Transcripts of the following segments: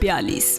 42।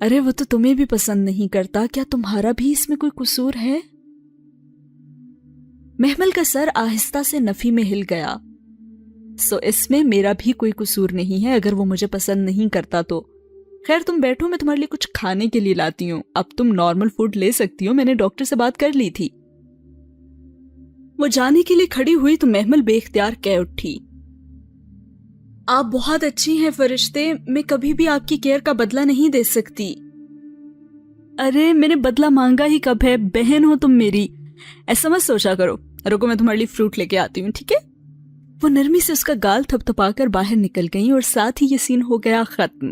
ارے وہ تو تمہیں بھی پسند نہیں کرتا، کیا تمہارا بھی اس میں کوئی قصور ہے؟ محمل کا سر آہستہ سے نفی میں ہل گیا۔ سو اس میں میرا بھی کوئی قصور نہیں ہے اگر وہ مجھے پسند نہیں کرتا تو۔ خیر تم بیٹھو، میں تمہارے لیے کچھ کھانے کے لیے لاتی ہوں، اب تم نارمل فوڈ لے سکتی ہو، میں نے ڈاکٹر سے بات کر لی تھی۔ وہ جانے کے لیے کھڑی ہوئی تو محمل بے اختیار کہہ اٹھی، آپ بہت اچھی ہیں فرشتے، میں کبھی بھی آپ کی کیئر کا بدلہ نہیں دے سکتی۔ ارے میں نے بدلہ مانگا ہی کب ہے، بہن ہو تم میری، ایسا مت سوچا کرو۔ رکو میں تمہارے لیے فروٹ لے کے آتی ہوں، ٹھیک ہے؟ وہ نرمی سے اس کا گال تھپ تھپا کر باہر نکل گئیں اور ساتھ ہی یہ سین ہو گیا ختم۔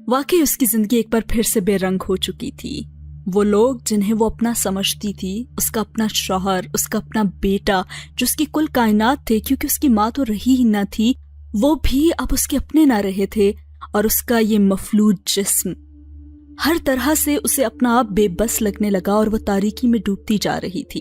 واقعی اس کی زندگی ایک بار پھر سے بے رنگ ہو چکی تھی۔ وہ لوگ جنہیں وہ اپنا سمجھتی تھی، اس کا اپنا شوہر، اس کا اپنا بیٹا جو اس کی کل کائنات تھے کیونکہ اس کی ماں تو رہی ہی نہ تھی، وہ بھی اب اس کے اپنے نہ رہے تھے، اور اس کا یہ مفلوج جسم ہر طرح سے اسے اپنا آپ بے بس لگنے لگا اور وہ تاریکی میں ڈوبتی جا رہی تھی۔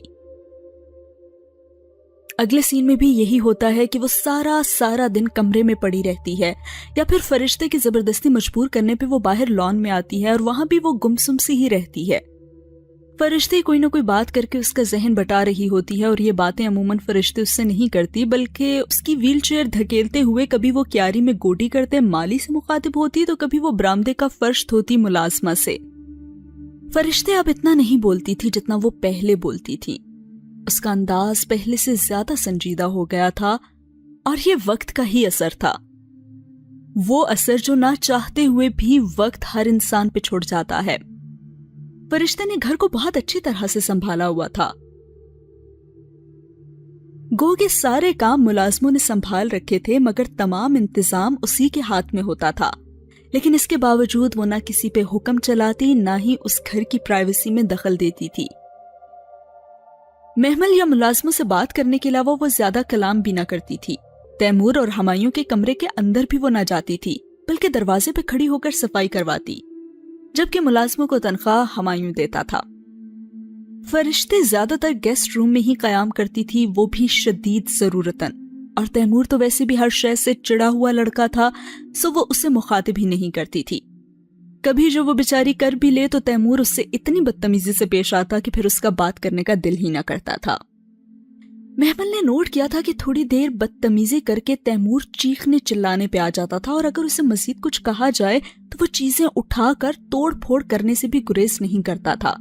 اگلے سین میں بھی یہی ہوتا ہے کہ وہ سارا دن کمرے میں پڑی رہتی ہے، یا پھر فرشتے کی زبردستی مجبور کرنے پہ وہ باہر لان میں آتی ہے اور وہاں بھی وہ گمسم سی ہی رہتی ہے۔ فرشتے کوئی نہ کوئی بات کر کے اس کا ذہن بٹا رہی ہوتی ہے، اور یہ باتیں عموماً فرشتے اس سے نہیں کرتی بلکہ اس کی ویل چیئر دھکیلتے ہوئے کبھی وہ کیاری میں گوڈی کرتے مالی سے مخاطب ہوتی تو کبھی وہ برآمدے کا فرش دھوتی ملازمہ سے۔ فرشتے اب اتنا نہیں بولتی تھی جتنا وہ پہلے بولتی تھی، اس کا انداز پہلے سے زیادہ سنجیدہ ہو گیا تھا، اور یہ وقت کا ہی اثر تھا، وہ اثر جو نہ چاہتے ہوئے بھی وقت ہر انسان پہ چھوڑ جاتا ہے۔ فرشتے نے گھر کو بہت اچھی طرح سے سنبھالا ہوا تھا، گو کے سارے کام ملازموں نے سنبھال رکھے تھے، مگر تمام انتظام اسی کے ہاتھ میں ہوتا تھا، لیکن اس کے باوجود وہ نہ کسی پہ حکم چلاتی، نہ ہی اس گھر کی پرائیویسی میں دخل دیتی تھی۔ محمل یا ملازموں سے بات کرنے کے علاوہ وہ زیادہ کلام بھی نہ کرتی تھی۔ تیمور اور ہمایوں کے کمرے کے اندر بھی وہ نہ جاتی تھی، بلکہ دروازے پہ کھڑی ہو کر صفائی کرواتی، جبکہ ملازموں کو تنخواہ ہمایوں دیتا تھا۔ فرشتے زیادہ تر گیسٹ روم میں ہی قیام کرتی تھی، وہ بھی شدید ضرورتاً، اور تیمور تو ویسے بھی ہر شے سے چڑا ہوا لڑکا تھا، سو وہ اسے مخاطب ہی نہیں کرتی تھی۔ کبھی جو وہ بیچاری کر بھی لے تو تیمور اس سے اتنی بدتمیزی سے پیش آتا کہ پھر اس کا بات کرنے کا دل ہی نہ کرتا تھا۔ محمل نے نوٹ کیا تھا کہ تھوڑی دیر بدتمیزی کر کے تیمور چیخنے چلانے پہ آ جاتا تھا، اور اگر اسے مزید کچھ کہا جائے تو وہ چیزیں اٹھا کر توڑ پھوڑ کرنے سے بھی گریز نہیں کرتا تھا۔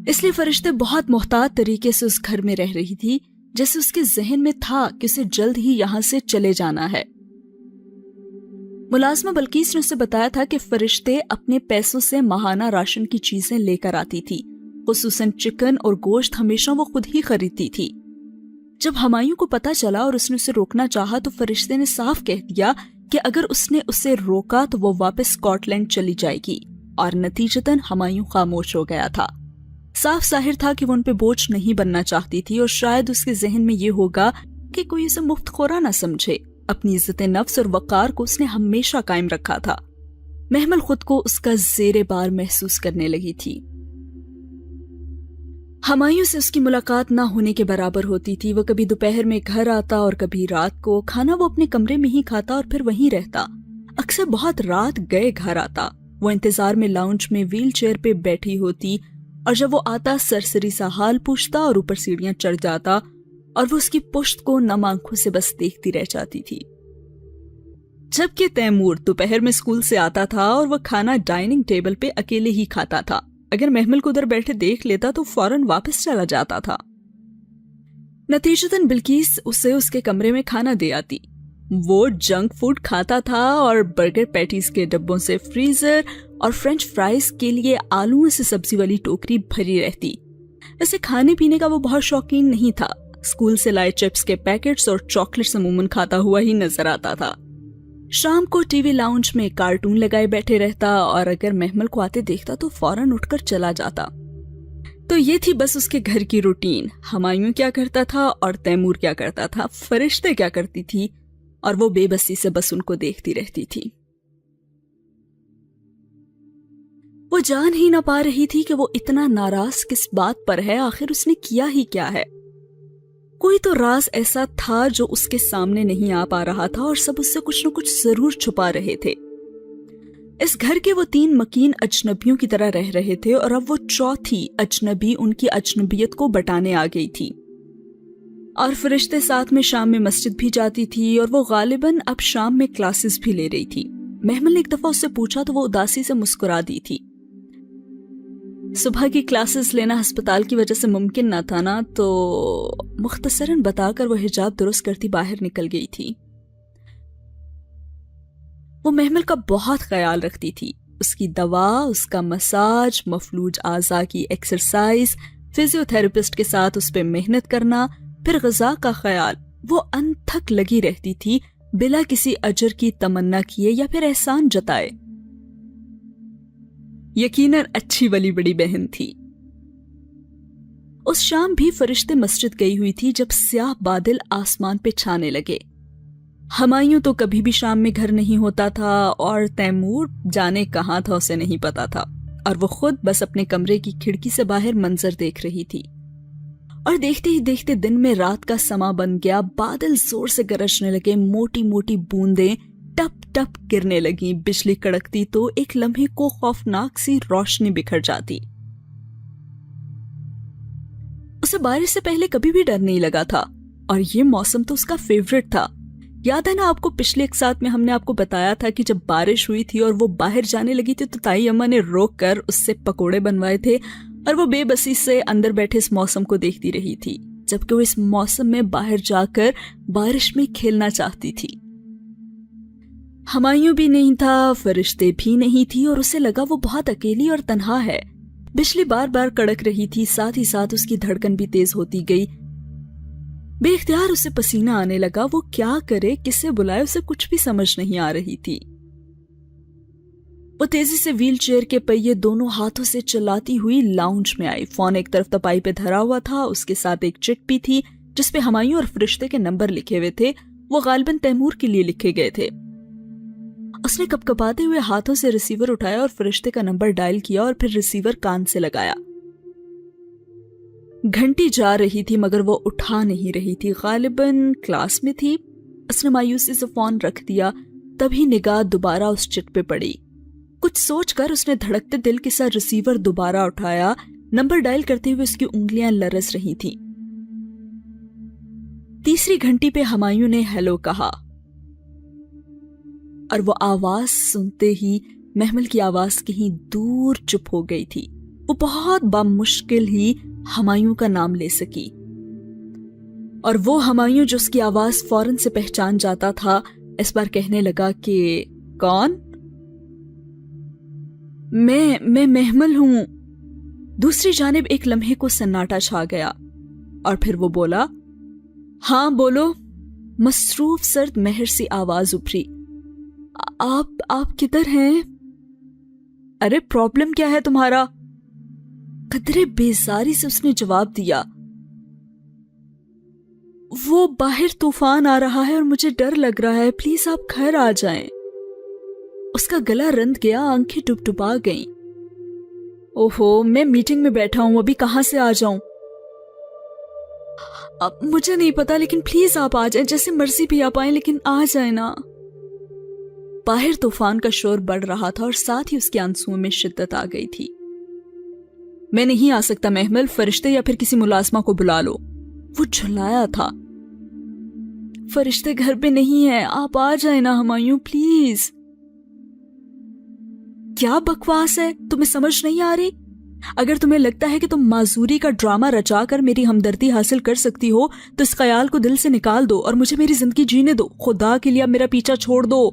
اس لیے فرشتے بہت محتاط طریقے سے اس گھر میں رہ رہی تھی، جیسے اس کے ذہن میں تھا کہ اسے جلد ہی یہاں سے چلے جانا ہے۔ ملازمہ بلقیس نے اسے بتایا تھا کہ فرشتے اپنے پیسوں سے ماہانہ راشن کی چیزیں لے کر آتی تھی، خصوصاً چکن اور گوشت ہمیشہ وہ خود ہی خریدتی تھی۔ جب ہمایوں کو پتا چلا اور اس نے اسے روکنا چاہا تو فرشتے نے صاف کہہ دیا کہ اگر اس نے اسے روکا تو وہ واپس اسکاٹ لینڈ چلی جائے گی، اور نتیجتاً ہمایوں خاموش ہو گیا تھا۔ صاف ظاہر تھا کہ وہ ان پہ بوجھ نہیں بننا چاہتی تھی، اور شاید اس کے ذہن میں یہ ہوگا کہ کوئی اسے مفت خورا نہ سمجھے۔ اپنی عزت نفس اور وقار کو اس نے ہمیشہ قائم رکھا تھا۔ محمل خود کو اس کا زیر بار محسوس کرنے لگی تھی۔ ہمایوں سے اس کی ملاقات نہ ہونے کے برابر ہوتی تھی، وہ کبھی دوپہر میں گھر آتا اور کبھی رات کو، کھانا وہ اپنے کمرے میں ہی کھاتا اور پھر وہیں رہتا، اکثر بہت رات گئے گھر آتا۔ وہ انتظار میں لاؤنج میں ویل چیئر پہ بیٹھی ہوتی، اور جب وہ آتا سرسری سا حال پوچھتا اور اوپر سیڑھیاں چڑھ جاتا، اور وہ اس کی پشت کو نم آنکھوں سے بس دیکھتی رہ جاتی تھی۔ جبکہ تیمور دوپہر میں اسکول سے آتا تھا اور وہ کھانا ڈائننگ ٹیبل پہ اکیلے ہی کھاتا تھا، اگر محمل کو ادھر بیٹھے دیکھ لیتا تو فوراً واپس چلا جاتا تھا۔ نتیجتاً بلقیس اسے اس کے کمرے میں کھانا دے آتی، وہ جنک فوڈ کھاتا تھا اور برگر پیٹیز کے ڈبوں سے فریزر اور فرینچ فرائز کے لیے آلووں سے سبزی والی ٹوکری بھری رہتی۔ ویسے کھانے پینے کا وہ بہت شوقین نہیں تھا، اسکول سے لائے چپس کے پیکٹس اور چاکلیٹس عموماً کھاتا ہوا ہی نظر آتا تھا۔ شام کو ٹی وی لاؤنج میں کارٹون لگائے بیٹھے رہتا، اور اگر محمل کو آتے دیکھتا تو فوراً اٹھ کر چلا جاتا۔ تو یہ تھی بس اس کے گھر کی روٹین۔ ہمایوں کیا کرتا تھا اور تیمور کیا کرتا تھا، فرشتے کیا کرتی تھی، اور وہ بے بسی سے بس ان کو دیکھتی رہتی تھی۔ وہ جان ہی نہ پا رہی تھی کہ وہ اتنا ناراض کس بات پر ہے، آخر اس نے کیا ہی کیا ہے۔ کوئی تو راز ایسا تھا جو اس کے سامنے نہیں آ پا رہا تھا، اور سب اس سے کچھ نہ کچھ ضرور چھپا رہے تھے۔ اس گھر کے وہ 3 مکین اجنبیوں کی طرح رہ رہے تھے اور اب وہ چوتھی اجنبی ان کی اجنبیت کو بٹانے آ گئی تھی۔ اور فرشتے ساتھ میں شام میں مسجد بھی جاتی تھی اور وہ غالباً اب شام میں کلاسز بھی لے رہی تھی۔ محمل نے ایک دفعہ اس سے پوچھا تو وہ اداسی سے مسکرا دی تھی۔ صبح کی کلاسز لینا ہسپتال کی وجہ سے ممکن نہ تھا نا، تو مختصراً بتا کر وہ حجاب درست کرتی باہر نکل گئی تھی۔ وہ محمل کا بہت خیال رکھتی تھی، اس کی دوا، اس کا مساج، مفلوج اعضاء کی ایکسرسائز، فزیو تھراپسٹ کے ساتھ اس پہ محنت کرنا، پھر غذا کا خیال۔ وہ انتھک لگی رہتی تھی بلا کسی اجر کی تمنا کیے یا پھر احسان جتائے۔ یقیناً اچھی والی بڑی بہن تھی۔ اس شام بھی فرشتے مسجد گئی ہوئی تھی جب سیاہ بادل آسمان پہ چھانے لگے۔ ہمایوں تو کبھی بھی شام میں گھر نہیں ہوتا تھا اور تیمور جانے کہاں تھا اسے نہیں پتا تھا، اور وہ خود بس اپنے کمرے کی کھڑکی سے باہر منظر دیکھ رہی تھی۔ اور دیکھتے ہی دیکھتے دن میں رات کا سما بن گیا، بادل زور سے گرجنے لگے، موٹی موٹی بوندیں ٹپ ٹپ گرنے لگیں، بجلی کڑکتی تو ایک لمحے کو خوفناک سی روشنی بکھر جاتی۔ اسے بارش سے پہلے کبھی بھی ڈر نہیں لگا تھا، اور یہ موسم تو اس کا فیورٹ تھا۔ یاد ہے نا آپ کو پچھلے ایک ساتھ میں ہم نے آپ کو بتایا تھا کہ جب بارش ہوئی تھی اور وہ باہر جانے لگی تھی تو تائی اماں نے روک کر اس سے پکوڑے بنوائے تھے، اور وہ بے بسی سے اندر بیٹھے اس موسم کو دیکھتی رہی تھی، جبکہ وہ اس موسم میں باہر جا کر بارش میں کھیلنا چاہتی تھی۔ ہمایوں بھی نہیں تھا، فرشتے بھی نہیں تھی، اور اسے لگا وہ بہت اکیلی اور تنہا ہے۔ بجلی بار بار کڑک رہی تھی، ساتھ ہی ساتھ اس کی دھڑکن بھی تیز ہوتی گئی۔ بے اختیار اسے پسینہ آنے لگا، وہ کیا کرے، کسے بلائے، اسے کچھ بھی سمجھ نہیں آ رہی تھی۔ وہ تیزی سے ویل چیئر کے پہیے دونوں ہاتھوں سے چلاتی ہوئی لاؤنج میں آئی۔ فون ایک طرف تپائی پہ دھرا ہوا تھا، اس کے ساتھ ایک چٹ بھی تھی جس پہ ہمایوں اور فرشتے کے نمبر لکھے ہوئے تھے، وہ غالباً تیمور کے لیے لکھے گئے تھے۔ اس نے کپکپاتے ہوئے ہاتھوں سے ریسیور اٹھایا اور فرشتے کا نمبر ڈائل کیا اور پھر ریسیور کان سے لگایا۔ گھنٹی جا رہی تھی مگر وہ اٹھا نہیں رہی تھی، غالباً کلاس میں تھی۔ اس نے مایوسی سے فون رکھ دیا، تبھی نگاہ دوبارہ اس چٹ پہ پڑی۔ کچھ سوچ کر اس نے دھڑکتے دل کے ساتھ ریسیور دوبارہ اٹھایا۔ نمبر ڈائل کرتے ہوئے اس کی انگلیاں لرز رہی تھیں۔ تیسری گھنٹی پہ ہمایوں نے ہیلو کہا، اور وہ آواز سنتے ہی محمل کی آواز کہیں دور چپ ہو گئی تھی۔ وہ بہت بامشکل ہی ہمایوں کا نام لے سکی، اور وہ ہمایوں جو اس کی آواز فوراً سے پہچان جاتا تھا اس بار کہنے لگا کہ کون؟ میں محمل ہوں۔ دوسری جانب ایک لمحے کو سناٹا چھا گیا، اور پھر وہ بولا، ہاں بولو۔ مصروف سرد مہر سی آواز ابھری، آپ کدھر ہیں؟ ارے پرابلم کیا ہے تمہارا؟ قدرے بیزاری سے اس نے جواب دیا، وہ باہر طوفان آ رہا ہے اور مجھے ڈر لگ رہا ہے، پلیز آپ گھر آ جائیں۔ اس کا گلا رند گیا، آنکھیں ڈبڈبا گئیں۔ اوہو، میں میٹنگ میں بیٹھا ہوں، ابھی کہاں سے آ جاؤں؟ اب مجھے نہیں پتا، لیکن پلیز آپ آ جائیں، جیسے مرضی بھی آپ آئیں، لیکن آ جائیں نا۔ باہر طوفان کا شور بڑھ رہا تھا اور ساتھ ہی اس کے آنسوؤں میں شدت آ گئی تھی۔ میں نہیں آ سکتا محمل، فرشتے یا پھر کسی ملازمہ کو بلا لو۔ وہ جھلایا تھا۔ فرشتے گھر پہ نہیں ہیں، آپ آ جائیں نا ہمایوں، پلیز۔ کیا بکواس ہے، تمہیں سمجھ نہیں آ رہی؟ اگر تمہیں لگتا ہے کہ تم معذوری کا ڈرامہ رچا کر میری ہمدردی حاصل کر سکتی ہو تو اس خیال کو دل سے نکال دو اور مجھے میری زندگی جینے دو، خدا کے لیے میرا پیچھا چھوڑ دو۔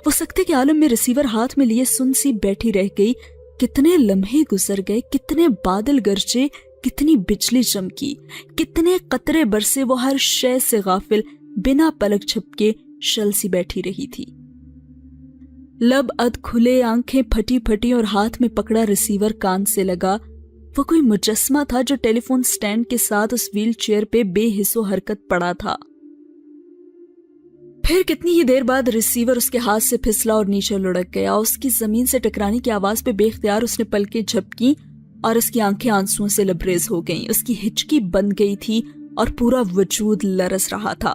وہ سکتے کے عالم میں ریسیور ہاتھ میں لیے سن سی بیٹھی رہ گئی۔ کتنے لمحے گزر گئے، کتنے بادل گرجے، کتنی بجلی چمکی، کتنے قطرے برسے، وہ ہر شے سے غافل بنا پلک جھپکے شل سی بیٹھی رہی تھی۔ لب اد کھلے، آنکھیں پھٹی پھٹی اور ہاتھ میں پکڑا ریسیور کان سے لگا۔ وہ کوئی مجسمہ تھا جو ٹیلی فون سٹینڈ کے ساتھ اس ویل چیئر پہ بے حس و حرکت پڑا تھا۔ پھر کتنی ہی دیر بعد ریسیور اس کے ہاتھ سے پھسلا اور نیچے لڑک گیا۔ اس کی زمین سے ٹکرانے کی آواز پہ بے اختیار اس نے پلکیں جھپکی اور اس کی آنکھیں آنسوؤں سے لبریز ہو گئیں۔ اس کی ہچکی بند گئی تھی اور پورا وجود لرز رہا تھا۔